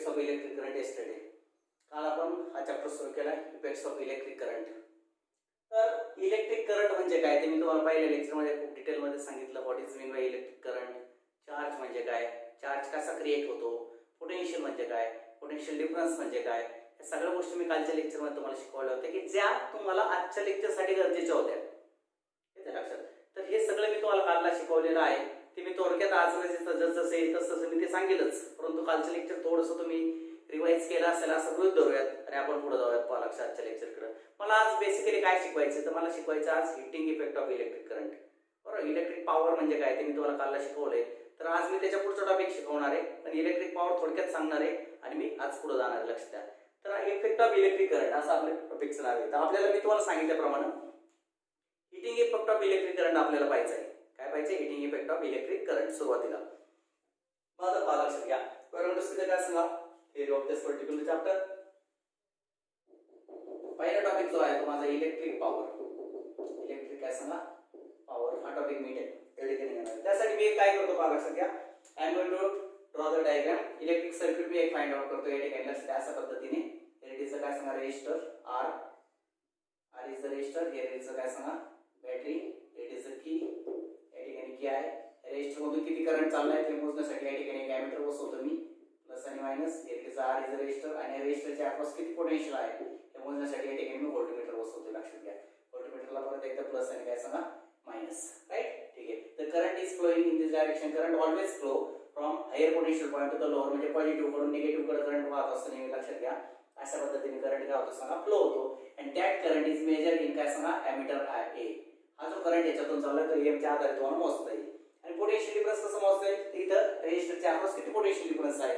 Of electric current yesterday. काल आपण हा चॅप्टर सुरू केला इफेक्ट्स ऑफ इलेक्ट्रिक करंट. तर इलेक्ट्रिक करंट म्हणजे काय ते मी तुम्हाला पहिल्या लेक्चरमध्ये खूप डिटेलमध्ये सांगितलं. What is mean by electric current, charge म्हणजे काय, चार्ज कसा क्रिएट होतो, पोटेन्शियल म्हणजे काय, पोटेन्शियल डिफरन्स म्हणजे काय, या सगळ्या गोष्टी मी कालच्या लेक्चरमध्ये तुम्हाला शिकवल्या होत्या की ज्या तुम्हाला आजच्या लेक्चरसाठी गरजेच्या होत्या. येते लक्षात. तर हे सगळं मी तुम्हाला कालला शिकवलेलं आहे. ते मी थोडक्यात आज जसं येईल तसं मी ते सांगेलच, परंतु कालचं लेक्चर थोडंसं तुम्ही रिवाइज केलं असेल असं गृहीत धरूयात आणि आपण पुढे जाऊयात पहा लक्षातच्या लेक्चरकडे. मला आज बेसिकली काय शिकवायचं तर मला शिकवायचं आज heating effect of electric current. बरोबर, इलेक्ट्रिक पॉवर म्हणजे काय ते मी तुम्हाला कालला शिकवलंय. तर आज मी त्याच्या पुढचा टॉपिक शिकवणार आहे, पण इलेक्ट्रिक पॉवर थोडक्यात सांगणार आहे आणि मी आज पुढे जाणार आहे. लक्षात द्या. तर इफेक्ट ऑफ इलेक्ट्रिक करंट असं आपल्या टॉपिकचं नाव आहे. तर आपल्याला मी तुम्हाला सांगितल्याप्रमाणे heating effect of electric current आपल्याला पाहायचं आहे. काय पाहिजे? Heating effect of electric current. सुरुवातीला माझं पहा लक्षात घ्या. करंट स्थिती काय सांगा, theory of this particular chapter. पहिला टॉपिक जो आहे तो माझा इलेक्ट्रिक पॉवर. इलेक्ट्रिक काय सांगा, पॉवर हा टॉपिक मी घेणार. त्यासाठी मी काय करतो पहा लक्षात घ्या. I am going to draw the diagram. Electric circuit मी एक फाइंड आउट करतो या ठिकाणी. लक्षात अशा पद्धतीने इट इज काय सांगा resistor R. R is the resistor. Here is काय सांगा battery. It is the key. या ठिकाणी की आहे. रेजिस्टर मधून किती करंट चाललाय ते मोजण्यासाठी या ठिकाणी एक अॅमीटर बसवतो मी. प्लस आणि minus. It is R is the resistor आणि रेजिस्टरच्या अक्रॉस किती पोटेन्शियल आहे हे मोजण्यासाठी या ठिकाणी मी व्होल्टमीटर बसवतो. लक्षात घ्या. व्होल्टमीटरला परत एकदा प्लस आणि काय सांगा मायनस. राइट. ठीक आहे. तर current is flowing in this direction. Current always flow from higher potential point to the lower. म्हणजे पॉझिटिव्ह कडून निगेटिव्ह कडे करंट वाहत असतो नेहमी. लक्षात घ्या. अशा पद्धतीने करंट काय होतो सांगा फ्लो होतो. आणि that current is measured in काय सांगा ॲमीटर ए. हा जो करंट याच्यातून चालला तो एमच्या आधारे तुम्हाला मोजता येईल. आणि पोटेन्शियल डिफरन्स कसं मोजता येईल, इथं रेजिस्टरच्या अक्रॉस किती पोटेन्शियल डिफरन्स आहे.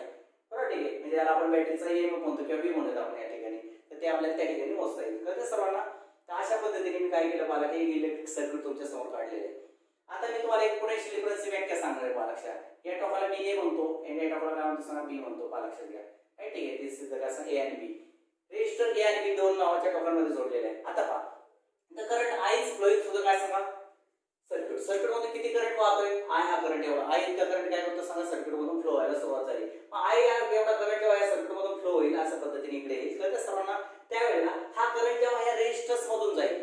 बरोबर. ठीक आहे. म्हणजे याला आपण बॅटरीचा एम म्हणतो किंवा व्ही म्हणतो आपण या ठिकाणी. तर ते आपल्याला त्या ठिकाणी मोजता येईल. कळतं सर्वांना. तर अशा पद्धतीने मी काय केलं मला हे इलेक्ट्रिक सर्किट तुमच्या समोर काढलेले आहे. आता मी तुम्हाला एक पोटेन्शियल डिफरन्सची व्याख्या सांगणार आहे. पहा लक्षात. या टोकाला मी ए म्हणतो आणि या टोकाला काय म्हणतो सांगा बी म्हणतो. पहा लक्षात घ्या. ठीक आहे. दिस इज कसं ए आणि बी. रेजिस्टर ए आणि बी दोन नावाच्या टोकांमध्ये जोडलेले आहे. आता पहा the current I is flowing through the काय सांगा सर्किट. सर्किट मध्ये किती करंट वाहतोय, आय हा करंट एवढा. आय इतका करंट काय करतो सांगा सर्किट मधून फ्लो व्हायला सुरुवात झाली. मग आय एवढा करंट जेव्हा या सर्किट मधून फ्लो होईल अशा पद्धतीने इकडे येईल. कळतं सर्वांना. त्यावेळेला हा करंट जेव्हा या रेजिस्टन्स मधून जाईल,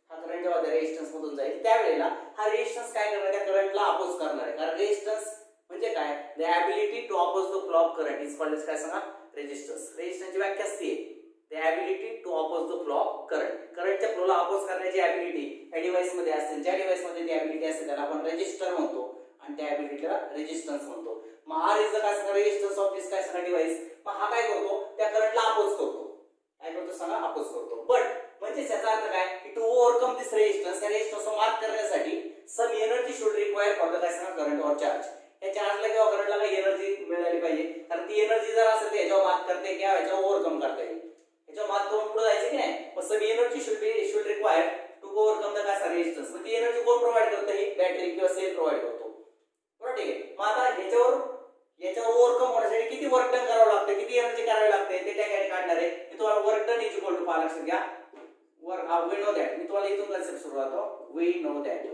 हा करंट जेव्हा त्या रेजिस्टन्स मधून जाईल त्यावेळेला हा रेजिस्टन्स काय करणार त्या करंटला अपोज करणार आहे. कारण रेजिस्टन्स म्हणजे काय, the ability to oppose the flow of current is called काय सांगा रेजिस्टन्स. रेजिस्टन्सची व्याख्या असते the ability to oppose the flow of current. करंटच्या फ्लोला अपोज करण्याची ॲबिलिटी या डिव्हाइस मध्ये असते. ज्या डिव्हाइस मध्ये ती ॲबिलिटी असते त्याला आपण रेजिस्टर म्हणतो आणि त्या ॲबिलिटीला रेजिस्टन्स म्हणतो. मग आर इज द काय सांगा रेजिस्टन्स ऑफ दिस काय सांगा डिव्हाइस. मग हा काय करतो त्या करंटला अपोज करतो. काय करतो सांगा अपोज करतो. बट म्हणजे याचा अर्थ काय की टू ओव्हरकम दिस रेजिस्टन्स, या रेजिस्टन्सला मात करण्यासाठी some energy should require for the काय सांगा करंट ऑर चार्ज. या चार्जला किंवा करंटला काही एनर्जी मिळाली पाहिजे. कारण ती एनर्जी जर असेल तर याच्यावर मात करते किंवा याच्यावर ओव्हरकम करता येईल. याच्यावर मात करून पुढे जायचं की नाही. मग some energy should require to overcome the काय सांगा रेजिस्टन्स. मग ती एनर्जी कोण प्रोव्हाइड करतं, ही बॅटरी किंवा सेल प्रोव्हाइड करतो. बरोबर. ठीक आहे. मग आता याच्यावर ओव्हरकम होण्यासाठी किती वर्क डन करावं लागतं, किती एनर्जी करावी लागते ते त्या ठिकाणी काढणार आहे. मी तुम्हाला work done is equal to पहा लक्षात घ्या. Work we know that. मी तुम्हाला इथून कन्सेप्ट सुरू होतो. We know that.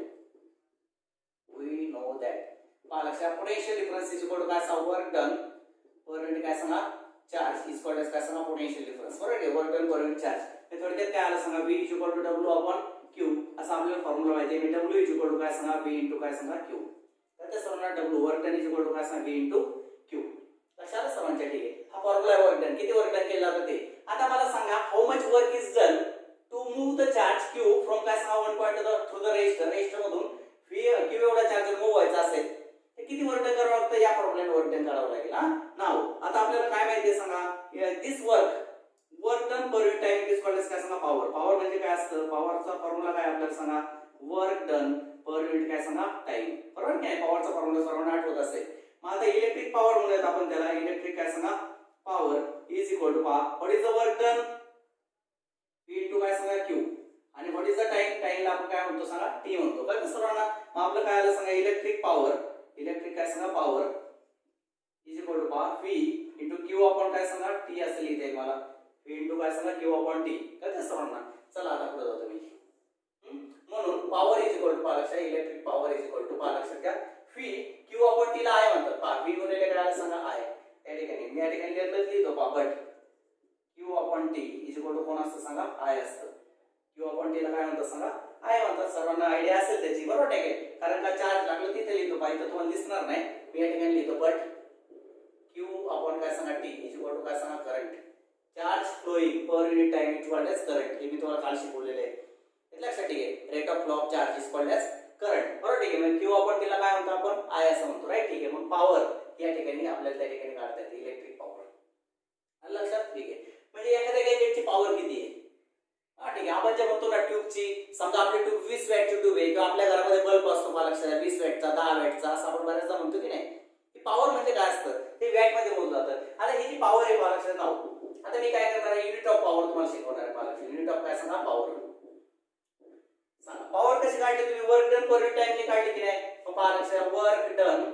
पहा लक्षात. Potential difference is equal to काय सांगा वर्क डन पर युनिट काय सांगा चार्ज इज इक्वल टू काय सांगा पोटेन्शियल डिफरन्स. बरोबर आहे. Work done per unit charge. हे थोडक्यात काय आलं सांगा V is equal to W upon Q असा आपल्याला फॉर्म्युला माहिती आहे. W इज इक्वल टू काय सांगा V इंटू काय सांगा Q. तर ते सर्वांना W work done is equal to काय सांगा V इंटू Q. लक्षात सर्वांच्या. ठीक आहे. हा फॉर्म्युला आहे वर्क डन. किती वर्क डन केलं जातं ते. आता मला सांगा how much work is done to move the charge Q from काय सांगा one point through the resistor. Resistor मधून Q एवढा चार्ज मूव व्हायचा असेल तर किती वर्क डन करावं लागतं या प्रॉब्लेम वर्क डन करावं लागेल. हा नाव आता आपल्याला काय माहिती आहे सांगा this work done per unit time is called काय सांगा पॉवर. पॉवर म्हणजे काय असतं, पॉवरचा फॉर्म्युला काय आपल्याला सांगा वर्क डन पर युनिट काय सांगा टाइम. बरोबर काय. पॉवरचा फॉर्म्युला सर्वांना आठवत असेल. मग आता इलेक्ट्रिक पॉवर म्हणूयात आपण त्याला. इलेक्ट्रिक काय सांगा पॉवर इज इक्वल टू पहा what is the work done P into काय सांगा Q आणि व्हॉट इज द टाइम. टाइमला आपण काय म्हणतो सांगा T म्हणतो. कळतं सर्वांना. मग आपलं काय आलं सांगा इलेक्ट्रिक काय सांगा पॉवर इज इक्वल टू पहा V इंटू Q अपॉन काय सांगा T असेल इथे मला V इंटू काय सांगा Q अपॉन T. कळतं सर्वांना. चला आता पुढे जातो मी. म्हणून पॉवर इज इक्वल टू पहा लक्षात electric power is equal to पहा लक्षात घ्या V Q अपॉन T ला आहे म्हणतात. पहा V गुणिले काय आलं सांगा आहे. या ठिकाणी मी या ठिकाणी लिहितो but Q upon T is equal to कोण असतं सांगा I असतं. Q upon T ला काय म्हणतात सांगा I म्हणतात. सर्वांना आयडिया असेल त्याची बरोबर आहे कारण का चार्ज लागलं तिथे लिहितो पाहिजे तर तुम्हाला दिसणार नाही. मी या ठिकाणी लिहितो बट Q upon काय सांगा T इज इक्वल टू काय सांगा current. Charge flowing per unit time is equal to current. हे मी तुम्हाला काल शिकवलेले आहे. लक्षात ठीक आहे. Rate of flow of charge is equal to current बरोबर ठीक आहे. मग Q upon T ला काय म्हणतो आपण I असं म्हणतो राईट ठीक आहे. मग पॉवर या ठिकाणी आपल्याला त्या ठिकाणी काढता येते इलेक्ट्रिक पॉवर. लक्षात ठीक आहे. म्हणजे एखाद्या गॅजेटची पॉवर किती आहे ठीक आहे. आपण जे म्हणतो ना ट्यूबची समजा आपली ट्यूब 20 वॅटची ट्यूब आहे किंवा आपल्या घरामध्ये बल्ब असतो मला लक्षात 20 वॅटचा 10 वॅटचा असं आपण बऱ्याचदा म्हणतो की नाही. ही पॉवर म्हणजे काय असतं ते वॅट मध्ये मोजलं जातं. आता ही जी पॉवर आहे मला लक्षात नाव आता मी काय करणार आहे युनिट ऑफ पॉवर तुम्हाला शिकवणार आहे. मला युनिट ऑफ काय सांगा पॉवर सांगा. पॉवर कशी काढली तुम्ही वर्क डन पर युनिट टाइमने काढली की नाही. मग मला लक्षात वर्क डन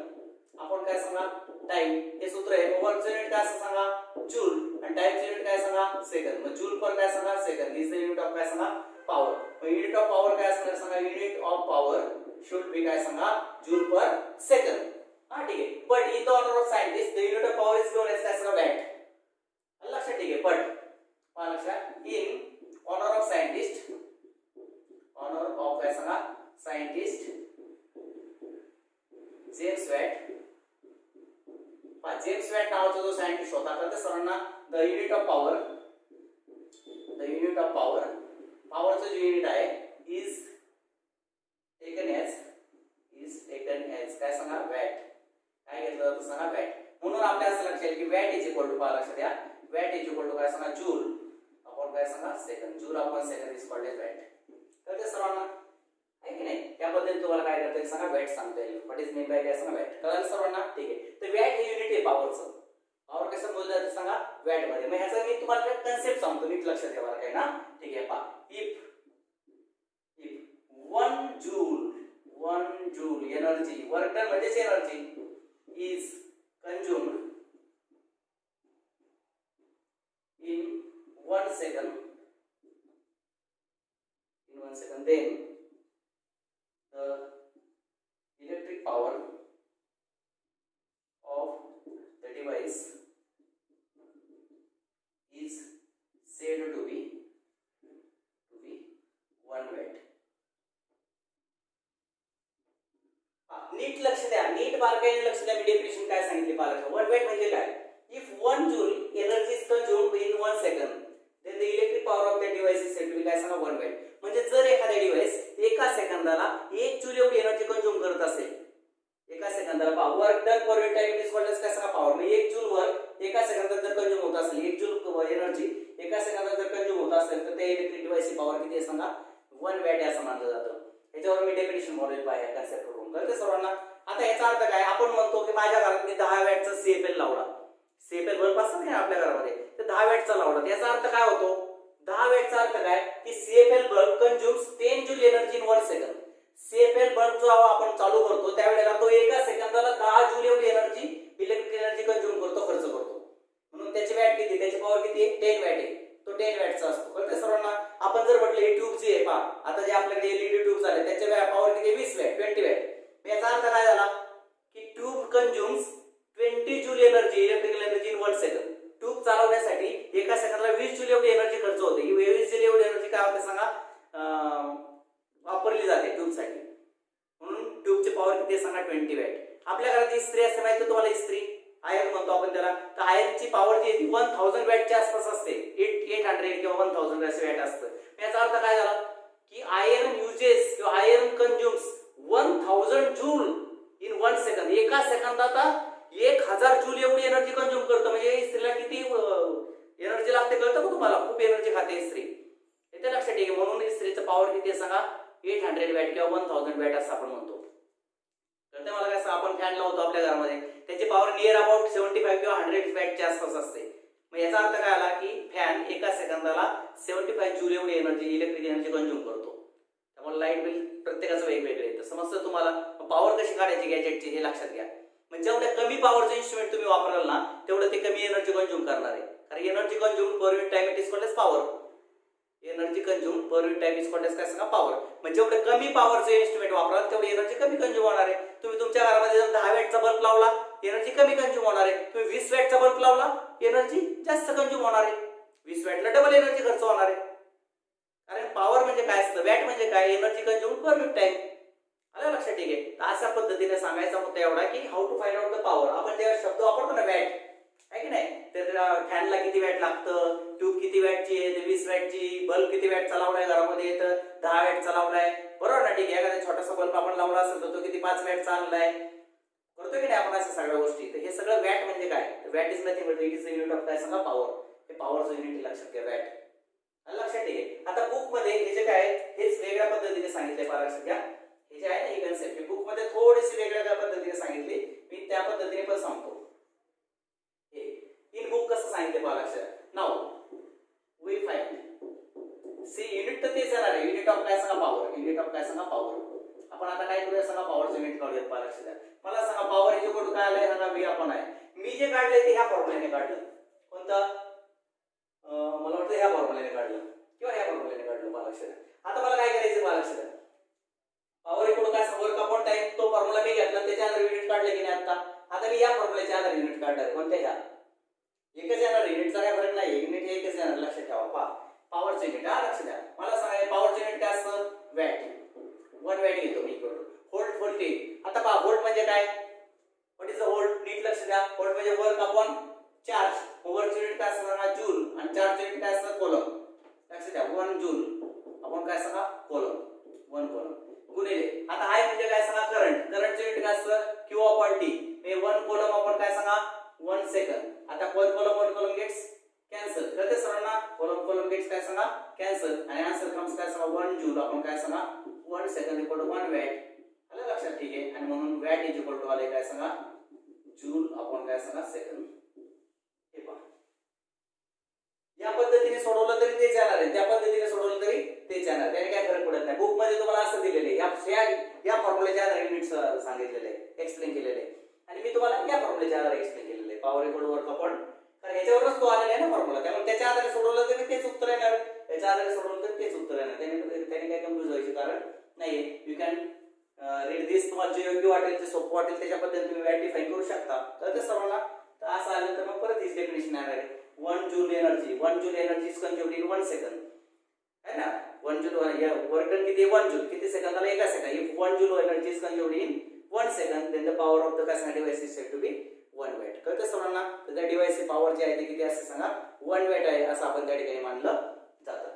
आपण काय सांगा टाइम हे सूत्र आहे. वर्कचं युनिट काय असं सांगा जूल आणि टाइमचं युनिट काय सांगा सेकंद. मग जूल पर काय सांगा second is the unit of काय सांगा पॉवर. मग युनिट ऑफ पॉवर काय असणार सांगा unit of power should be काय सांगा जूल पर सेकंद. ठीक आहे. But in the order of scientist the unit of power is known as काय सांगा वॅट. लक्षात ठीक आहे. बट लक्षात in order of scientist order of काय सांगा scientist James Watt James Watt नावाचा जो सायंटिस्ट होता तर त्या सर्वांना द युनिट ऑफ पॉवर पॉवरचं जे युनिट आहे इज टेकन एज काय सांगा वॅट. काय घेतलं जातं सांगा वॅट. म्हणून आपल्याला असं लक्षात येईल की वॅट इज इक्वल टू लक्षात द्या वॅट इज इक्वल टू काय सांगा जूल अपॉन काय सांगा second. Joule upon second is called as watt. तर ते सर्वांना आहे की नाही त्याबद्दल तुम्हाला काय करता येईल सांगा वॅट सांगता येईल. व्हॉट इज मीन बाय काय सांगा वॅट. कळलं सर्वांना ठीक आहे. तर वॅट हे युनिट आहे पॉवरचं. पॉवर कसं मोजलं जातं सांगा वॅट मध्ये. मग ह्याचा मी तुम्हाला कन्सेप्ट सांगतो नीट लक्षात ठेवा काय ना ठीक आहे. पहा if 1 joule energy work done म्हणजेच energy is कंज्युम्ड in 1 second then the electric power of the device is said to be 1 watt. नीट लक्ष द्या नीट बारकाईने लक्ष द्या. मी डेफिनेशन काय सांगितली पाहिजे. 1 watt म्हणजे काय. if 1 joule energy is consumed in 1 second then the electric power of that device is said to be काय सांगा 1 watt. म्हणजे जर एखादा डिव्हाइस एका सेकंदाला 1 जूल एवढी एनर्जी कंझ्युम करत असेल एका सेकंदाला पहा work done per unit time is equal to काय सांगा पॉवर. म्हणजे 1 जूल वर्क एका सेकंदात जर कंझ्युम होत असेल 1 जूल एनर्जी एका सेकंदात जर कंझ्युम होत असेल तर ते इलेक्ट्रिक डिव्हाइसची पॉवर किती आहे सांगा 1 वॅट आहे असं मानलं जातं. याच्यावर मी डेफिनेशन मॉडेल पाहिजे कन्सेप्ट करून कळते सर्वांना. आता याचा अर्थ काय आपण म्हणतो की माझ्या घरात मी 10 वॅटचा सीएफएल लावला. सीएफएल बल्ब असतो ना आपल्या घरामध्ये तर 10 वॅटचा लावला. याचा अर्थ काय होतो 10 वॅटचा अर्थ काय की CFL bulb consumes 10 joule energy in 1 second. CFL bulb जो आपण चालू करतो त्यावेळेला तो एका सेकंदाला 10 जूल एवढी एनर्जी इलेक्ट्रिक एनर्जी कंझ्युम करतो खर्च करतो. म्हणून त्याची वॅट किती त्याची पॉवर किती आहे 10 वॅट आहे. तो 10 वॅटचा असतो कळते सर्वांना. आपण जर म्हटलं ही ट्यूब जी आहे पहा आता जे आपल्याकडे एलईडी ट्यूब झाले त्याच्या पॉवर किती 20 वॅट 20 वॅट. याचा अर्थ काय झाला की tube consumes 20 joule energy electrical energy in 1 second. Tube चालवण्यासाठी एका सेकंदाला 20 जूल एवढी एनर्जी खर्च होते. ही 20 जूल एवढी एनर्जी काय होते सांगा वापरली जाते ट्यूब साठी. म्हणून ट्यूबची पॉवर किती आहे सांगा 20 वॅट. आपल्या घरात इस्त्री असते माहिती तुम्हाला इस्त्री आयर्न म्हणतो आपण त्याला. तर आयर्नची पॉवर जी आहे ती 1000 वॅटच्या आसपास असते. 800 किंवा 1000 असे वॅट असतं. याचा अर्थ काय झाला की आयर्न युजेस किंवा आयर्न कंझ्युम्स 1000 जूल इन 1 सेकंड. एका सेकंदात 1000 जूल एवढी एनर्जी कंझ्युम करतं. म्हणजे इस्त्रीला किती एनर्जी लागते कळतं का तुम्हाला. खूप एनर्जी खाते इस्त्री. येते लक्षात ठीक आहे. म्हणून इस्त्रीचं पॉवर किती आहे सांगा 800 वॅट किंवा 1000 वॅट असं आपण म्हणतो. कळतं मला कसं आपण फॅन लावतो आपल्या घरामध्ये त्याची पॉवर नियर अबाउट 75 किंवा 100 वॅटच्या आसपास असते. मग याचा अर्थ काय आला की फॅन एका सेकंदाला 75 जूल एवढी एनर्जी इलेक्ट्रिक एनर्जी कंझ्युम करतो. त्यामुळे लाईट बिल प्रत्येकाचं वेगवेगळे येतं. समजतं तुम्हाला. पॉवर कशी काढायची गॅजेटची हे लक्षात घ्या. म्हणजे जेवढ्या कमी पॉवरचं इन्स्ट्रुमेंट तुम्ही वापराल ना तेवढं ते कमी एनर्जी कंझ्युम करणार आहे. कारण energy consume per unit time it is called as power. Energy consume per unit time is called as काय सांगा पॉवर. म्हणजे जेवढे कमी पॉवरचे इन्स्ट्रुमेंट वापराल तेवढी एनर्जी कमी कंझ्युम होणार आहे. तुम्ही तुमच्या घरामध्ये जर 10 वॅटचा बल्ब लावला एनर्जी कमी कंझ्युम होणार आहे. तुम्ही 20 वॅटचा बल्ब लावला एनर्जी जास्त कंझ्युम होणार आहे. 20 वॅटला डबल एनर्जी खर्च होणार आहे. कारण पॉवर म्हणजे काय असतं, वॅट म्हणजे काय, energy consume per unit time. आलं लक्षात? ठीक आहे. तर अशा पद्धतीने सांगायचा मुद्दा एवढा की how to find out the power. आपण जेव्हा शब्द वापरतो ना वॅट, आहे की नाही, तर फॅनला किती वॅट लागतं, ट्यूब किती वॅटची आहे, 20 वॅटची, बल्ब किती वॅटचा लावलाय घरामध्ये, तर 10 वॅटचा लावलाय, बरोबर ना? ठीक आहे. एखादा छोटासा बल्ब आपण लावला असेल तर तो किती 5 वॅटचा आणलाय, करतोय की नाही आपण अशा सगळ्या गोष्टी. तर हे सगळं वॅट म्हणजे काय, watt is nothing but it is the unit of काय सांगा, पॉवर. हे पॉवरचं युनिट लक्षात घ्या, वॅट. लक्षात? ठीक आहे. आता बुक मध्ये हे जे काय हेच वेगळ्या पद्धतीने सांगितलंय, फार लक्षात घ्या. हे जे आहे ना, ही कन्सेप्ट बुक मध्ये थोडीशी वेगळ्या पद्धतीने सांगितली, मी त्या पद्धतीने पण सांगतो. इन बुक कसं सांगितलं पहा लक्षात. Now we find see unit तर तेच येणार आहे, युनिट ऑफ काय सांगा, पॉवर. युनिट ऑफ काय सांगा, पॉवर. आपण आता काय करूया सांगा, पॉवरचं युनिट काढूया. पहा लक्षात द्या. मला सांगा पॉवर इज इक्वल टू काय आलंय सांगा, V आपण आहे. मी जे काढलंय ते ह्या फॉर्म्युल्याने काढलं. कोणतं? मला वाटतं ह्या फॉर्म्युल्याने काढलं किंवा ह्या फॉर्म्युल्याने काढलं. पहा लक्षात द्या. आता मला काय करायचं, पहा लक्षात द्या. पॉवर इक्वल टू काय सांगा, वर्क अपॉन टाइम. तो फॉर्म्युला मी घेतला, त्याच्या आधारे युनिट काढले की नाही. आता मी या फॉर्म्युल्याच्या आधारे युनिट काढणार. कोणत्या? ह्या एकच येणार, युनिटचा काय फरक नाही, युनिट हे एकच येणार. लक्षात ठेवा. पहा पॉवरचे युनिट, हा लक्षात द्या. मला सांगा पॉवरचे युनिट काय असतं, वॅट. 1 वॅट घेतो मी इक्वल टू व्होल्ट व्होल्टेज. आता पहा व्होल्ट म्हणजे काय, व्हॉट इज द व्होल्ट, नीट लक्ष द्या. व्होल्ट म्हणजे वर्क अपॉन चार्ज. वर्कचे युनिट काय असणार, जूल, आणि चार्जचे युनिट काय असणार, कोलम. लक्षात द्या. 1 जूल आपण काय सांगा, कोलम. 1 कोलम गुणिले, आता आय म्हणजे काय सांगा, करंट. करंटचे युनिट काय असतं, Q अपॉन T. हे 1 कोलम आपण काय सांगा, 1 सेकंड. आता 1 कोलम गेट्स कॅन्सल. कळते सर्वांना? कोलम गेट्स काय सांगा, कॅन्सल. आणि आन्सर कम्स काय सांगा, 1 जूल आपण काय सांगा, 1 सेकंड इक्वल टू 1 वॅट. आलं लक्षात? ठीक आहे. आणि म्हणून वॅट इज इक्वल टू आले काय सांगा, जूल आपण काय सांगा, सेकंड. हे पहा या पद्धतीने सोडवलं तरी तेच येणार आहे, त्या पद्धतीने सोडवलं तरी तेच येणार. त्याने काय फरक पडत नाही. बुक मध्ये तुम्हाला असं दिलेले या फॉर्म्युल्याच्या आधारे युनिट सांगितलेले आहे, एक्सप्लेन केलेले आहे. आणि मी तुम्हाला या फॉर्म्युल्याच्या आधारे एक्सप्लेन केलेले आहे. Power equal to work upon, कारण याच्यावरच तो आलेला आहे ना फॉर्म्युला. त्यामुळे त्याच्या आधारे सोडवलं तरी तेच उत्तर येणार, याच्या आधारे सोडवलं तरी तेच उत्तर येणार. त्याने काय कन्फ्युज व्हायचे कारण नाहीये. यू कॅन रीड दिस. तुम्हाला जे योग्य वाटेल, जे सोपं वाटेल त्याच्या पद्धतीने तुम्ही वॅट डिफाइन करू शकता. तर ते सर्वांना तर असं आलं तर मग परत हीच डेफिनेशन येणार आहे. 1 joule energy, 1 joule energy is consumed in 1 second, है ना. 1 जूल वर्क डन किती, 1 जूल किती सेकंदाला, 1 सेकंद. If 1 joule energy is consumed in 1 second, then the power of the काय device is said to be 1 watt. कळतं सर्वांना? तर त्या डिव्हाइसची पॉवर जी आहे ती किती असते सांगा, 1 वॅट आहे असं आपण त्या ठिकाणी मानलं जातं.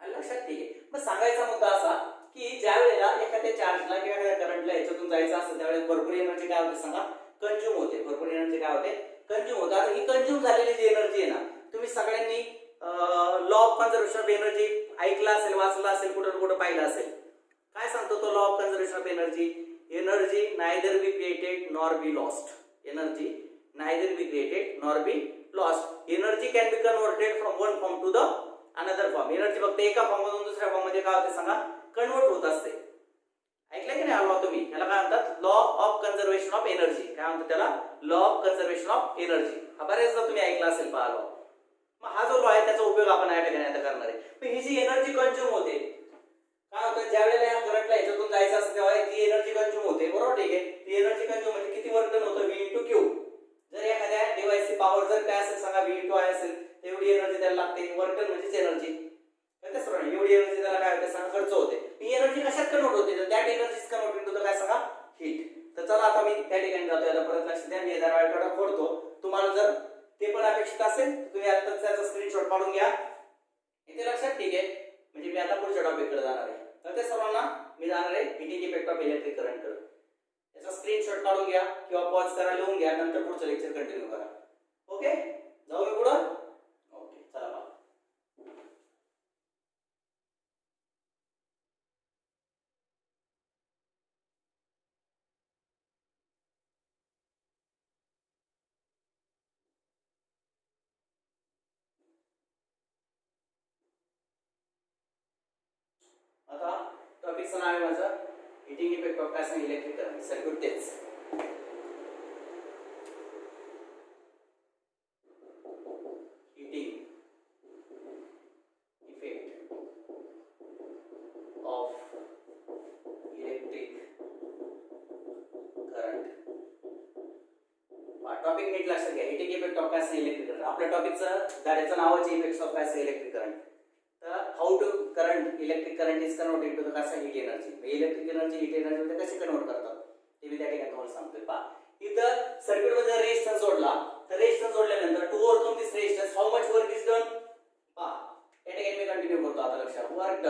आणि लक्षात? ठीक आहे. मग सांगायचा मुद्दा असा की ज्या वेळेला एखाद्या चार्जला किंवा एखाद्या करंटला याच्यातून जायचं असतं त्यावेळेस भरपूर एनर्जी काय होते सांगा, कंज्यूम होते. भरपूर एनर्जी काय होते, कंज्यूम होते. आता ही कंज्यूम झालेली जी एनर्जी आहे ना, तुम्ही सगळ्यांनी law of conservation of energy ऐकला असेल, वाचला असेल, कुठं पाहिलं असेल. काय सांगतो तो law of conservation of energy, energy neither be created nor be lost. Energy neither be created nor be lost. Energy can be converted from one form to the another form. Energy फक्त एका form मधून दुसऱ्या form मध्ये काय होते सांगा, convert होत असते. ऐकलं की नाही लॉ तुम्ही? याला काय म्हणतात, law of conservation of energy. काय म्हणतात त्याला, law of conservation of energy. हा बरेचदा तुम्ही ऐकला असेल पहा लॉ. मग हा जो लॉ आहे त्याचा उपयोग आपण या ठिकाणी आता करणार आहे. पण ही जी एनर्जी कंझ्युम होते, काय होतं ज्या वेळेला या करंटला ह्याच्यातून जायचं असतं तेव्हा ती एनर्जी कंझ्युम होते, बरोबर? ठीक आहे. ती एनर्जी कंझ्युम म्हणजे किती वर्क डन होतं, V * Q. जर एखाद्या डिव्हाइसची पॉवर जर काय असेल सांगा, V * I असेल, तेवढी एनर्जी त्याला लागते. वर्क डन म्हणजेच एनर्जी. एवढी एनर्जी त्याला काय होते सांगा, खर्च होते. ही एनर्जी कशात कन्वर्ट होते, तर that energy is converted into the काय सांगा, हीट. तर चला आता मी त्या ठिकाणी जातो. याला परत लक्ष द्या. मी जरा वेळ खोडतो. तुम्हाला जर ते पण अपेक्षित असेल तुम्ही आता त्याचा स्क्रीनशॉट काढून घ्या इथे. लक्षात? ठीक आहे. म्हणजे मी आता पुढच्या टॉपिक कडे जाणार आहे. तर ते सर्वांना मी जाणार आहे heating effect of electric current कडे. याचा स्क्रीनशॉट काढून घ्या किंवा पॉज करा, लिहून घ्या, नंतर पुढचं लेक्चर कंटिन्यू करा. ओके, जाऊ मी पुढं. ओके, चला बघा. आता टॉपिकचं नाव आहे माझं हिटिंग इफेक्ट ऑफ काय सांग इलेक्ट्रिक करंट सर्किट. तेच heating effect of electric current काय असं इलेक्ट्रिक करंट. आपल्या टॉपिकचं गाड्याचं नावाचे इफेक्ट्स ऑफ काय असं इलेक्ट्रिक करंट. तर how to current electric current is converted to the काय असं heat energy. Electric energy heat energy मध्ये कशी कन्वर्ट करतात ते मी त्या ठिकाणी तुम्हाला सांगतोय. पहा इथं सर्किट मध्ये रेजिस्टन्स जोडला तर रेजिस्टन्स जोडल्यानंतर to overcome this resistance how much work is done. पहा या ठिकाणी मी कंटिन्यू करतो आता लक्षात. Work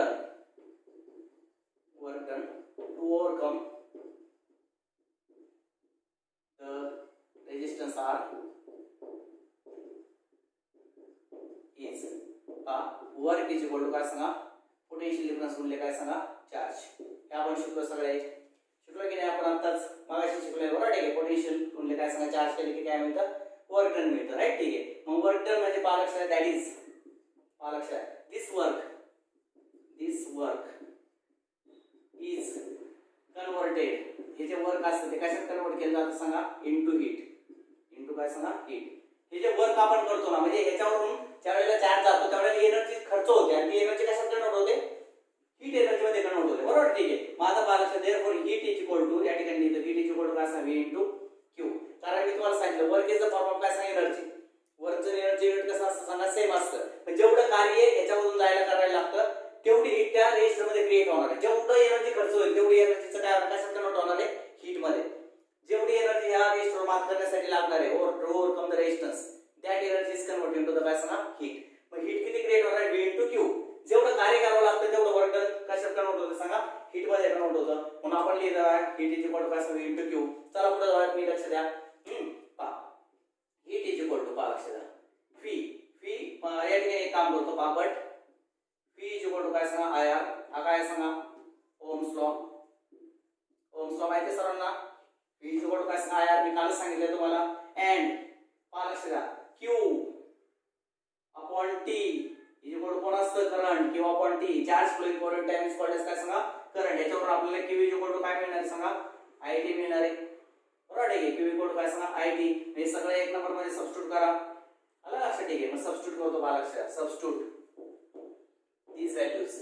done to overcome the resistance R is work is equal to काय सांगा पोटेन्शियल डिफरन्स गुणिले काय सांगा चार्ज. हे आपण शिकलो सगळे. शिकलो की नाही आपण आताच मागाशी शिकलोय बरोबर. ठीक आहे. पोटेन्शियल गुणिले काय सांगा चार्ज केले की काय मिळतं वर्क डन मिळतं. राईट. ठीक आहे. मग वर्क डन म्हणजे पहा लक्षात दॅट इज पहा लक्षात दिस वर्क इज कन्वर्टेड. हे जे वर्क असतं ते कशात कन्वर्ट केलं जातं सांगा इनटू हीट. इनटू काय सांगा हीट. हे जे वर्क आपण करतो ना म्हणजे ह्याच्यावरून ज्या वेळेला चार्ज जातो त्यावेळेला एनर्जी खर्च होते आणि ती एनर्जी कशात कन्वर्ट होते हीट एनर्जी मध्ये कन्वर्ट होते बरोबर. ठीक आहे. मग आता पहा लक्षात therefore heat is equal to या ठिकाणी लिहितो हीट इज इक्वल टू काय सांगा V इंटू Q. कारण मी तुम्हाला सांगितलं work is the form of काय सांगा एनर्जी. वर्कचं एनर्जी युनिट कसं असतं सांगा सेम असतं. पण जेवढं कार्य याच्यामधून जायला करायला लागतं तेवढी हीट त्या रेजिस्टर मध्ये क्रिएट होणार आहे. जेवढं एनर्जी खर्च होईल तेवढी एनर्जीचं काय कशात कन्वर्ट होणार आहे हीट मध्ये. जेवढी एनर्जी या रेजिस्टरवर मार्क करण्यासाठी लागणार आहे overcome the resistance that energy is converted into the काय सांगा हीट. मग हीट किती क्रिएट होणार आहे V इंटू Q. जेवढं कार्य करावं लागतं तेवढं वर्क डन कशात कन्वर्ट होतं सांगा हीट मध्ये कन्वर्ट होतं. म्हणून आपण लिहिलं हीट इज इक्वल टू काय सांगा V इंटू Q. चला पुढे जाऊया. मी लक्ष द्या. पहा हीट इज इक्वल टू पहा लक्ष द्या V या ठिकाणी एक काम करतो पहा but V is equal to काय सांगा IR. हा काय सांगा ओम्स लॉ माहिती सर्वांना. V इज इक्वल टू काय सांगा IR मी कालच सांगितलं तुम्हाला. अँड पहा लक्ष द्या Q upon T is equal to कोण असतं करंट किंवा upon T charge flowing current time is called as काय सांगा करंट. याच्यावर आपल्याला Q इज इक्वल टू काय मिळणार सांगा IT मिळणार आहे बरोबर. ठीक आहे. Q इज इक्वल टू काय सांगा IT. हे सगळं एक नंबर मध्ये सबस्टिट्यूट करा. आलं लक्षात. ठीक आहे. मग सबस्टिट्यूट करतो पहा लक्षात सबस्टिट्यूट these values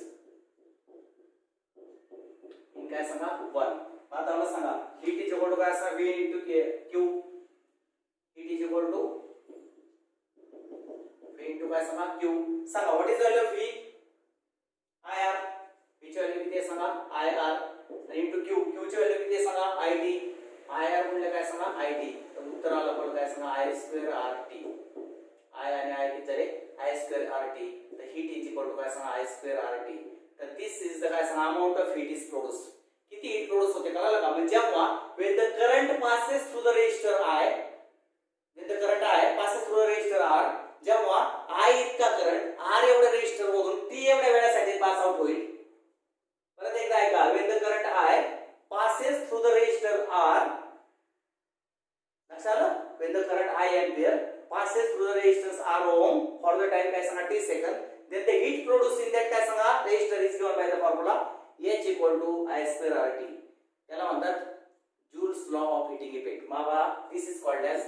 in काय सांगा 1. आता मला सांगा हीट इज इक्वल टू काय सांगा V into Q. Heat is equal to V into काय सांगा Q. सांगा what is value of V IR. V ची व्हॅल्यू किती आहे सांगा IR इंटू Q. Q ची व्हॅल्यू किती आहे सांगा IT. IR म्हणजे काय सांगा IT. तर उत्तर आलं पण काय सांगा I स्क्वेअर RT. I आणि I किती झाले I स्क्वेअर RT. तर हीट इज इक्वल टू काय सांगा I स्क्वेअर RT. तर दिस इज द काय सांगा amount of heat is produce. किती हीट प्रोड्यूस होते कळलं का. म्हणजे जेव्हा when the current passes through the resistor I when the current I passes through the resistor R जेव्हा I इतका करंट R एवढ्या रेजिस्टर मधून T एवढ्या वेळासाठी पास आउट होईल. परत एकदा ऐका when the current I passes through the resistor R लक्षात आलं when the current I ampere passes through the resistance R ohm for the time काय सांगा T second then the heat produced in that काय सांगा resistor is given by the formula H equal to I square RT. याला म्हणतात Joule's law of heating effect. मावा this is called as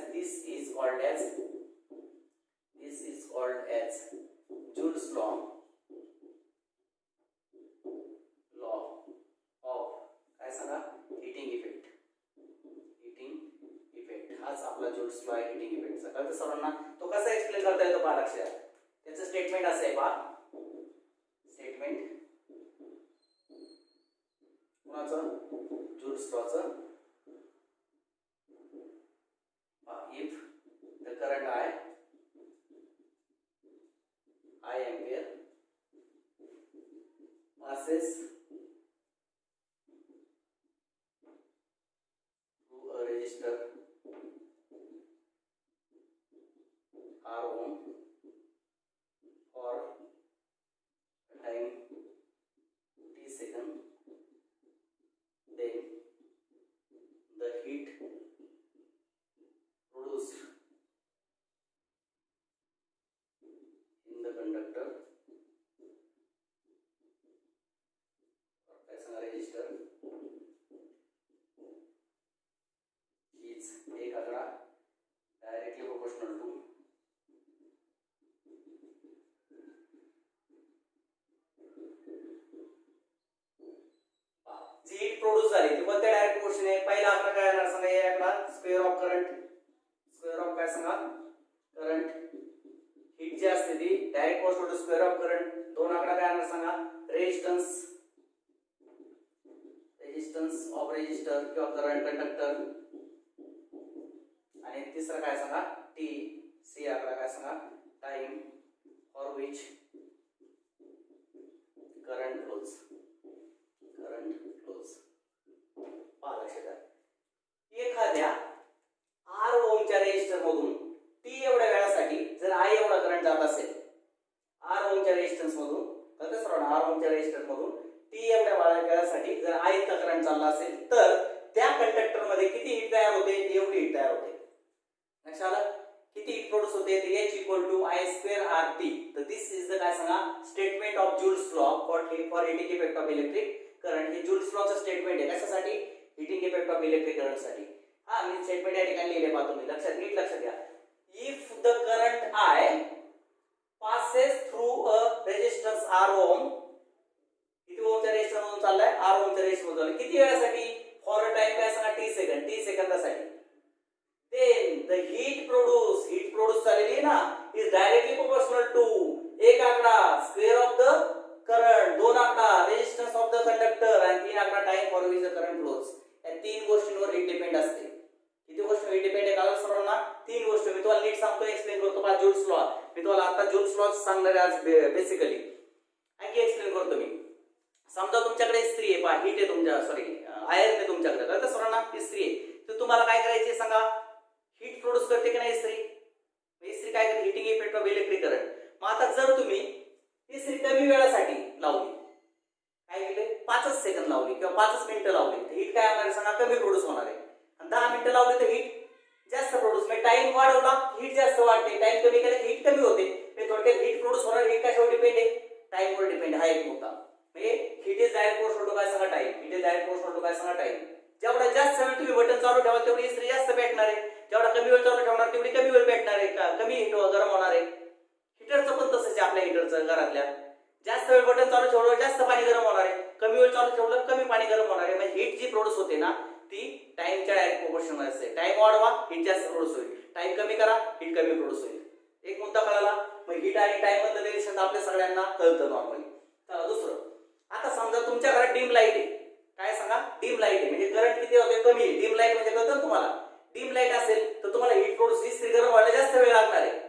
Joule's law of काय सांगा heating effect. हाच आपला Joule's law आहे heating effect चा. कळतं सर्वांना. तो कसा एक्सप्लेन करता येतो पहा लक्षात. त्याचं स्टेटमेंट असं आहे पहा स्टेटमेंट कोणाचं Joule's law चं. if the current I ampere passes through a resistor R ohm for a time T second then the heat produced in the conductor as a resistor is एक आंकड़ा directly proportional to जी heat produce झाली ती कोणत्या direct proportion आहे. पहिला आकडा काय येणार सांगा या आकडा स्क्वेअर ऑफ करंट काय सांगा करंट, हीट जी असते ती direct proportional to square of current. दोन आकडा काय आणणार सांगा, रेजिस्टन्स ऑफ रेजिस्टर किंवा करंट कंडक्टर. आणि तिसरा काय सांगा, टी. सी आकडा काय सांगा, time for which current flows. पहा लक्षात द्या, एखाद्या आर ओमच्या रेजिस्टर मधून टी एवढ्या वेळासाठी जर आय एवढा करंट जात असेल, आर ओमच्या रेजिस्टन्स मधून कळतं सर्वांना, आर ओमच्या रेजिस्टर मधून टी एवढ्या वेळासाठी जर आय चा करंट चालला असेल तर त्या कंडक्टर मध्ये किती हीट तयार होते, एवढी हीट तयार होते. लक्षात आलं, किती हीट प्रोड्यूस होते, H equal to I square RT. तर दिस इज द काय सांगा, statement of joule's law for heating effect of electric current. हे जूल्स लॉचं स्टेटमेंट आहे, कशासाठी, heating effect of electric current साठी. हा मी स्टेटमेंट या ठिकाणी लिहिले पहा तुम्ही, लक्षात नीट लक्षात घ्या. If the current I passes through a resistance R ohm, किती ओमच्या रेजिस्टर मधून चाललाय, R ओमच्या रेजिस्टर मधून, किती वेळासाठी, फॉर अ टाइम काय सांगा, T सेकंड, T सेकंदासाठी. then the heat produce झालेली आहे ना, is directly proportional to एक आकडा square of the current, दोन आकडा resistance of the conductor आणि तीन आकडा time for which the current flows. या तीन गोष्टींवर हीट डिपेंड असते. किती गोष्टींवर हीट डिपेंड आहे का सर्वांना, तीन गोष्टी. मी तुम्हाला नीट सांगतो, एक्सप्लेन करतो पहा जूल्स लॉ. मी तुम्हाला आता जूल्स लॉ सांगणार आहे आज बेसिकली. आणखी एक्सप्लेन करतो मी. समजा तुमच्याकडे इस्त्री आहे, पहा हीट आहे तुमच्या, सॉरी आयर्न आहे तुमच्याकडे, कळतं सर्वांना, इस्त्री आहे. तर तुम्हाला काय करायचे सांगा, हीट प्रोड्यूस करते की नाही इस्त्री. इस्त्री काय करते, heating effect of electric current. मग आता जर तुम्ही इस्त्री कमी वेळासाठी लावली, काय केले, 5 सेकंद लावली किंवा 5 मिनिटं लावली, तर हीट काय होणार सांगा, कमी प्रोड्यूस होणार आहे. आणि 10 मिनिटं लावली तर हीट जास्त प्रोड्यूस. म्हणजे टाइम वाढवला हीट जास्त वाढते, टाइम कमी केला हीट कमी होते. म्हणजे थोडक्यात हीट प्रोड्यूस होणार, हीट कशावर डिपेंड आहे, टाइमवर डिपेंड. हा एक मुद्दा. म्हणजे heat is direct proportional to काय सांगा, time. Heat is direct proportional to काय सांगा, टाइम. जेवढा जास्त वेळ तुम्ही बटन चालू ठेवाल तेवढी इस्त्री जास्त पेटणार आहे, जेवढा कमी वेळ चालू ठेवणार तेवढी कमी वेळ पेटणार आहे, कमी हीट गरम होणार आहे. हीटरचं पण तसंच आहे, आपल्या हीटरचं घरातल्या जास्त वेळ बटन चालू ठेवलं जास्त पाणी गरम होणार आहे, कमी वेळ चालू ठेवलं कमी पाणी गरम होणार आहे. म्हणजे हीट जी प्रोड्यूस होते ना ती टाइमच्या डायरेक्ट प्रोपोर्शन मध्ये असते. टाइम वाढवा हीट जास्त प्रोड्यूस होईल, टाइम कमी करा हीट कमी प्रोड्यूस होईल. एक मुद्दा कळाला. मग हीट आणि टाइम मधलं रिलेशन आपल्या सगळ्यांना कळतं नॉर्मली. चला दुसरं, आता समजा तुमच्या घरात डिम लाईट आहे, काय सांगा, डिम लाईट आहे म्हणजे करंट किती होते, कमी आहे. डिम लाईट म्हणजे कळतं तुम्हाला, डिम लाईट असेल तर तुम्हाला हीट प्रोड्यूस, इस्त्री गरम व्हायला जास्त वेळ लागणार आहे.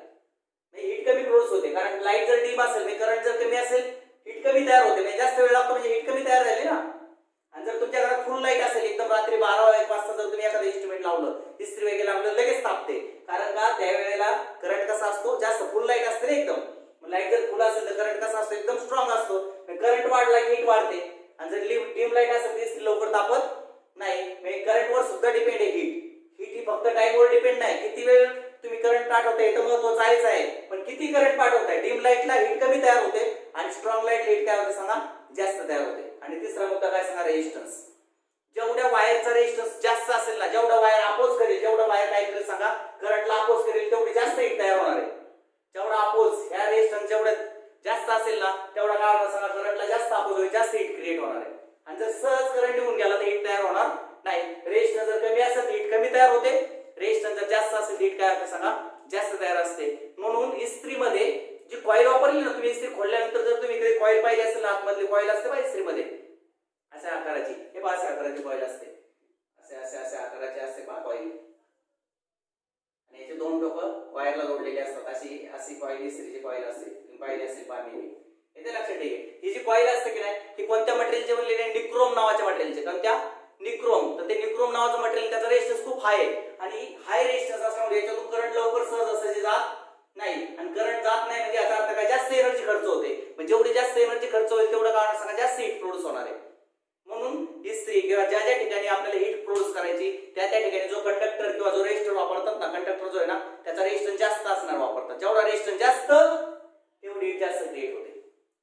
हीट कमी प्रोड्यूस होते, कारण लाईट जर डिम असेल म्हणजे करंट जर कमी असेल हीट कमी तयार होते, म्हणजे जास्त वेळ लागतो, म्हणजे हीट कमी तयार झाली ना. आणि जर तुमच्या घरात फुल लाईट असेल, एकदम रात्री 12-1 वाजता जर तुम्ही एखादं इन्स्ट्रुमेंट लावलं, इस्त्री वगैरे लावलं, लगेच तापते. कारण का, त्यावेळेला करंट कसा असतो, जास्त फुल लाईट असते ना एकदम. लाईट जर फुल असेल तर करंट कसा असतो, एकदम स्ट्रॉंग असतो. करंट वाढला की हीट वाढते. आणि जर डिम लाईट असेल तर इस्त्री लवकर तापत नाही. म्हणजे करंटवर सुद्धा डिपेंड आहे हीट. हीट ही फक्त टाइमवर डिपेंड नाही, किती वेळ तुम्ही करंट पाठवताय हे महत्त्वाचं आहे, पण किती करंट पाठवताय. डिम लाईटला हीट कमी तयार होते आणि स्ट्रॉंग लाईटला हीट काय होते सांगा, जास्त तयार होते. आणि तिसरा मुद्दा काय सांगा, रेजिस्टन्स. जेवढ्या वायरचा रेजिस्टन्स जास्त असेल ना, जेवढा वायर अपोज करेल, जेवढा वायर काय करेल सांगा, करंटला अपोज करेल, तेवढी जास्त हीट तयार होणार आहे. जेवढा अपोज ह्या रेजिस्टन्स जेवढा जास्त असेल ना, तेवढा काय होणार सांगा, करंटला जास्त अपोज होईल, जास्त हीट क्रिएट होणार आहे. आणि जर सहज करंट निघून गेला तर हीट तयार होणार नाही. रेजिस्टन्स जर कमी असेल तर हीट कमी तयार होते, रेजिस्टन्स जर जास्त असेल हीट काय होते सांगा, जास्त तयार असते. म्हणून इस्त्रीमध्ये जी कॉईल वापरली ना तुम्ही, इस्त्री खोलल्यानंतर जर तुम्ही काही कॉईल पाहिली असेल ना, आतमधली कॉईल असते बा इस्त्रीमध्ये अशा आकाराची, हे पहा अशा आकाराची कॉईल असते, असे आकाराची असते पहा कॉईल. आणि याचे दोन टोकं वायरला जोडलेले असतात. अशी कॉईल इस्त्रीची कॉईल असते, पाहिली असेल पहा मी. येते लक्षात ठेवा, ही जी कॉईल असते की नाही, ही कोणत्या मटेरियलचे बनलेली आहे, निक्रोम नावाच्या मटेरियलचे. कोणत्या, निक्रोम. तर ते निक्रोम नावाचं मटेरियल, त्याचा रेजिस्टन्स खूप हाय आहे आणि हाय रेजिस्टन्स असल्यामुळे याच्यातून करंट लवकर सहज असं जात नाही. आणि करंट जात नाही म्हणजे याचा अर्थ काय, जास्त एनर्जी खर्च होते. म्हणजे जेवढी जास्त एनर्जी खर्च होईल तेवढं कारण सांगा जास्त हीट प्रोड्यूस होणार आहे. म्हणून इस्त्री किंवा ज्या ज्या ठिकाणी आपल्याला हीट प्रोड्यूस करायची त्या ठिकाणी जो कंडक्टर किंवा जो रेजिस्टर वापरतात ना, कंडक्टर जो आहे ना त्याचा रेजिस्टन्स जास्त असणार वापरतात. जेवढा रेजिस्टन्स जास्त तेवढी हीट जास्त क्रिएट होते.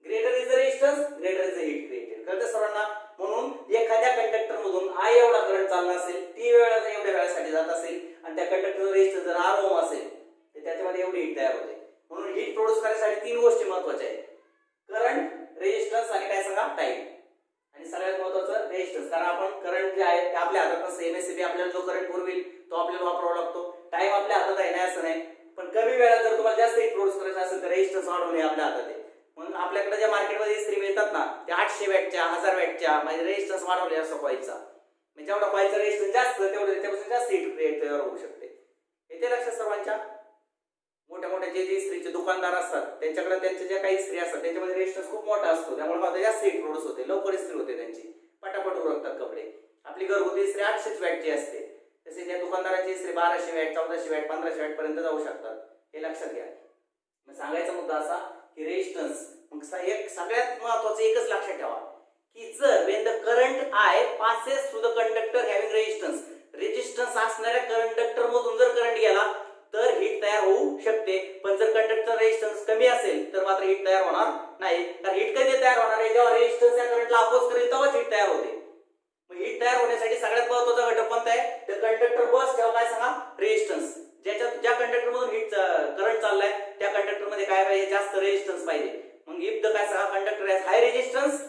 Greater is the resistance, greater is the heat created. कळतं सर्वांना. म्हणून एखाद्या कंडक्टर मधून आय एवढा करंट चालणार असेल, टी वेळा एवढ्या वेळासाठी जात असेल आणि त्या कंडक्टरचा रेजिस्टन्स जर R ओम असेल तर त्याच्यामध्ये एवढी हीट तयार होते. म्हणून हीट प्रोड्यूस करण्यासाठी तीन गोष्टी महत्त्वाच्या आहेत, करंट, रेजिस्टन्स आणि काय सांगा, टाइम. आणि सगळ्यात महत्त्वाचं रेजिस्टन्स. कारण आपण करंट जे आहे ते आपल्या हातात नसतं. MSCB आपल्याला जो करंट पुरवेल तो आपल्याला वापरावा लागतो. टाइम आपल्या हातात आहे नाही असं नाही, पण कमी वेळात जर तुम्हाला जास्त हीट प्रोड्यूस करायचं असेल तर रेजिस्टन्स वाढवणे आपल्या हातात आहे. म्हणून आपल्याकडे ज्या मार्केटमध्ये इस्त्री मिळतात ना त्या 800 वॅटच्या 1000 वॅटच्या म्हणजे रेजिस्टन्स वाढवले असं कॉईलचा, म्हणजे जेवढा कॉईलचा रेजिस्टन्स जास्त तेवढं त्याच्यापासून जास्त हीट क्रिएट तयार होऊ शकते. येते लक्षात सर्वांच्या. मोठ्या मोठ्या जे इस्त्रीचे दुकानदार असतात त्यांच्याकडे त्यांच्या ज्या काही इस्त्री असतात त्याच्यामध्ये रेजिस्टन्स खूप मोठा असतो, त्यामुळे जास्त हीट प्रोड्यूस होते, लवकर इस्त्री होते त्यांची, पटापट उरकतात कपडे. आपली घरगुती इस्त्री 800 वॅटची असते, तसे त्या दुकानदाराची इस्त्री 1200 वॅट 1400 वॅट 1500 वॅट पर्यंत जाऊ शकतात. हे लक्षात घ्या. मग सांगायचा मुद्दा असा की रेजिस्टन्स एक सगळ्यात महत्त्वाचं एकच लक्षात ठेवा की जर when the current I passes through the conductor having resistance, resistance असणाऱ्या कंडक्टर मधून जर करंट गेला तर हीट तयार होऊ शकते, पण जर कंडक्टर रेजिस्टन्स कमी असेल तर मात्र हीट तयार होणार नाही. तर हीट कधी तयार होणार आहे, जेव्हा रेजिस्टन्स या करंटला अपोज करेल तेव्हाच हीट तयार होते. मग हीट तयार होण्यासाठी सगळ्यात महत्त्वाचा घटक कोणता आहे, तर कंडक्टर बस ठेवा काय सांगा, रेजिस्टन्स. ज्या कंडक्टर मधून हीट करंट चाललाय त्या कंडक्टर मध्ये काय पाहिजे, जास्त रेजिस्टन्स पाहिजे. मग इफ द काय सांगा conductor has high resistance,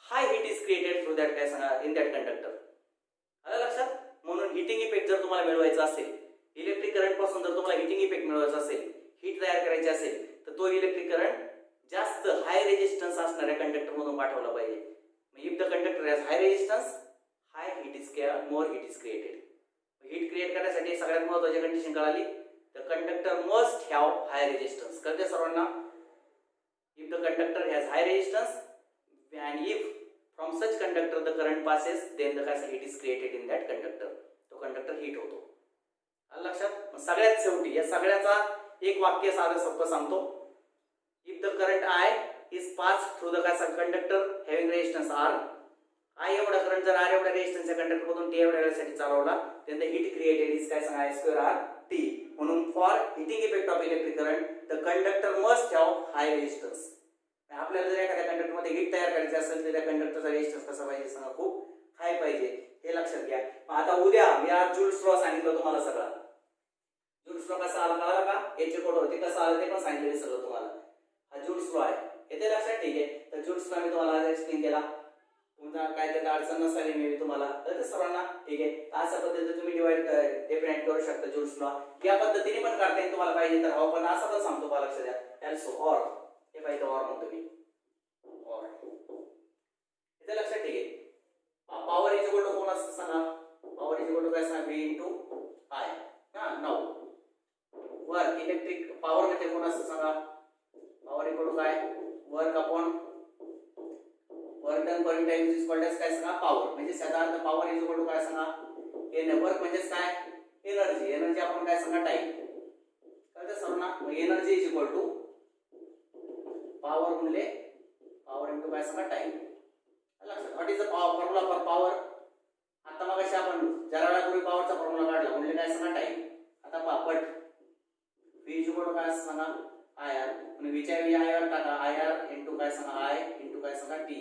high heat is created through that काय सांगा इन दॅट कंडक्टर. आलं लक्षात. म्हणून हीटिंग इफेक्ट जर तुम्हाला मिळवायचा असेल, इलेक्ट्रिक करंट पासून जर तुम्हाला हीटिंग इफेक्ट मिळवायचा असेल, हीट तयार करायची असेल तर तो इलेक्ट्रिक करंट जास्त हाय रेजिस्टन्स असणाऱ्या कंडक्टर मधून पाठवला पाहिजे. If the conductor has high resistance, high heat is more heat is created. Heat create करण्यासाठी सगळ्यात महत्त्वाची कंडिशन कळाली, the conductor must have high resistance. कळते सर्वांना. If the conductor has high resistance and if from such conductor the current passes then the heat is created in that conductor, तो conductor heat होतो. आलं लक्षात. सगळ्यात शेवटी या सगळ्याचा एक वाक्य साधं सोपं सांगतो. If the current I is passed through the conductor having resistance R, I एवढा करंट जर R एवढा रेजिस्टन्स या कंडक्टर मधून T एवढ्या वेळेसाठी चालवला then the heat created is काय सांगा I square R T. म्हणून for heating effect of electric current the conductor must have high resistance. आपल्याला जर एखाद्या कंडक्टर मध्ये हीट तयार करायची असेल तर त्या कंडक्टरचा रेजिस्टन्स कसा पाहिजे सांगा, खूप हाय पाहिजे. हे लक्षात घ्या. आता उद्या मी आज जूल्स लॉ सांगितलं तुम्हाला सगळा. जूल्स लॉ कसा आला कळाला का, याचे कोड होते कसं आलं ते पण सांगितलं सगळं तुम्हाला. हा जूल्स लॉ आहे, येते लक्षात. ठीक आहे. तर जूल्स लॉ मी तुम्हाला आज एक्सप्लेन केला. तुमचा काय त्यात अडचण नसावी मी तुम्हाला तर सर्वांना. ठीक आहे. अशा पद्धतीने तुम्ही डिफाइन करू शकता जूल्स लॉ. या पद्धतीने पण करता येईल तुम्हाला पाहिजे तर. हो पण असं पण सांगतो बा लक्षात द्या. ऑल्सो ऑर हे पाहिजे ऑर म्हणतो मी. ऑर इथे लक्षात. ठीक आहे. पॉवर इज इक्वल टू कोण असतं सांगा, पॉवर इज इक्वल टू काय सांगा V इंटू I. हा नाउ वर्क इलेक्ट्रिक पॉवर म्हणजे कोण असतं सांगा, पॉवर इक्वल टू काय work upon work done per unit time is equal to काय सांगा पॉवर. म्हणजे साधा अर्थ पॉवर इज इक्वल टू काय सांगा एन. वर्क म्हणजे काय एनर्जी. एनर्जी आपण काय सांगा टाइम. कळतं सर्वांना. मग energy is equal to power गुणिले पॉवर इनटू काय सांगा टाइम. लक्षात. What is the formula for power. आता मग कशी आपण जरा वेळापूर्वी पॉवरचा फॉर्म्युला काढला गुणिले काय सांगा टाइम. आता पहा पट V इज इक्वल टू काय सांगा IR आणि V च्या ऐवजी IR टाका. IR इनटू काय सांगा I इनटू काय सांगा T.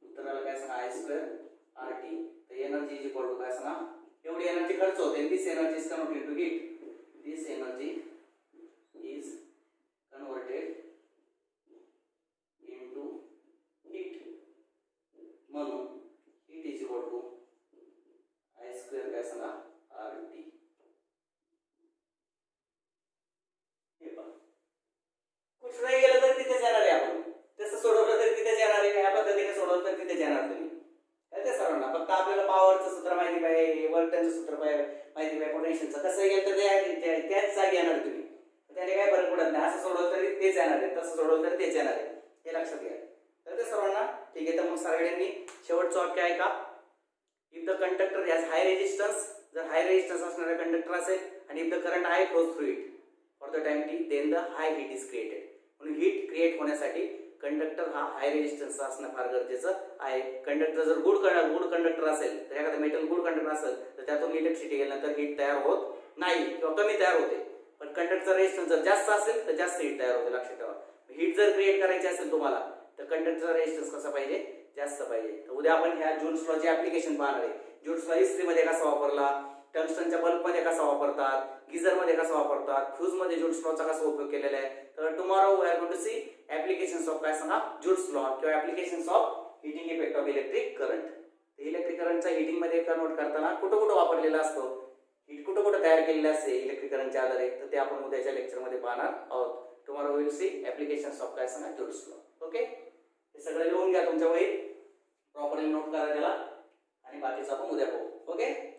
उत्तराला काय सांगा I स्क्वेअर RT. तर एनर्जी इज इक्वल टू काय सांगा एवढी एनर्जी खर्च होते. This energy is converted into heat. This energy is converted into heat. म्हणून heat is equal to I square काय सांगा RT. हे पहा कुछ नाही गेलं तर तिथेच येणार आहे. आपण तसं सोडवलं तर तिथेच येणार आहे. या पद्धतीने सोडवलं तर तिथेच येणार तुम्ही. काय ते सर्वांना फक्त आपल्याला पॉवरचं सूत्र माहिती पाहिजे, वर्कचं सूत्र माहिती पाहिजे, पोटेन्शियलचं कसं गेलं तर त्याच जागी येणार तुम्ही. त्याने काय फरक पडत नाही. असं सोडवलं तरी तेच येणार आहे, तसं सोडवलं तर तेच येणार आहे. हे लक्षात घ्या. तर ते सर्वांना. ठीक आहे. तर मग सगळ्यांनी शेवटचं वाक्य आहे का, if the conductor has high resistance, जर हाय रेजिस्टन्स असणारा कंडक्टर असेल आणि if the current I flows through it for the time T then the high heat is created. म्हणून हीट क्रिएट होण्यासाठी कंडक्टर हा हाय रेजिस्टन्स असणं फार गरजेचं आहे. कंडक्टर जर गुड कंडक्टर असेल तर एखादा मेटल गुड कंडक्टर असेल तर त्यातून इलेक्ट्रिसिटी गेल्यानंतर हीट तयार होत नाही किंवा कमी तयार होते. पण कंडक्टरचा रेजिस्टन्स जर जास्त असेल तर जास्त हीट तयार होते. लक्षात ठेवा. हीट जर क्रिएट करायची असेल तुम्हाला तर कंडक्टरचा रेजिस्टन्स कसा पाहिजे, जास्त पाहिजे. तर उद्या आपण ह्या जूल्स लॉ चे ऍप्लिकेशन पाहणार आहे. जूल्स लॉ इस्त्री मध्ये कसा वापरला, टंगस्टनच्या बल्ब मध्ये कसा वापरतात, गीझर मध्ये कसा वापरतात, फ्यूज मध्ये जूल्स लॉ चा कसा उपयोग केलेला आहे. तर tomorrow we are going to see applications of काय सांगा जूल्स लॉ किंवा applications of heating effect of electric current. Electric करंटचा हीटिंग मध्ये कन्वर्ट करताना कुठं कुठं वापरलेला असतो कुठं कुठं तयार केलेले असते इलेक्ट्रिक करंटचे आधारे, तर ते आपण उद्याच्या लेक्चरमध्ये पाहणार आहोत. Tomorrow will see applications of काय सांगा जोड्स लॉ. ओके, हे सगळं लिहून घ्या तुमच्या वहीत, प्रॉपरली नोट करा त्याला आणि बाकीचं आपण उद्या पाहू. ओके.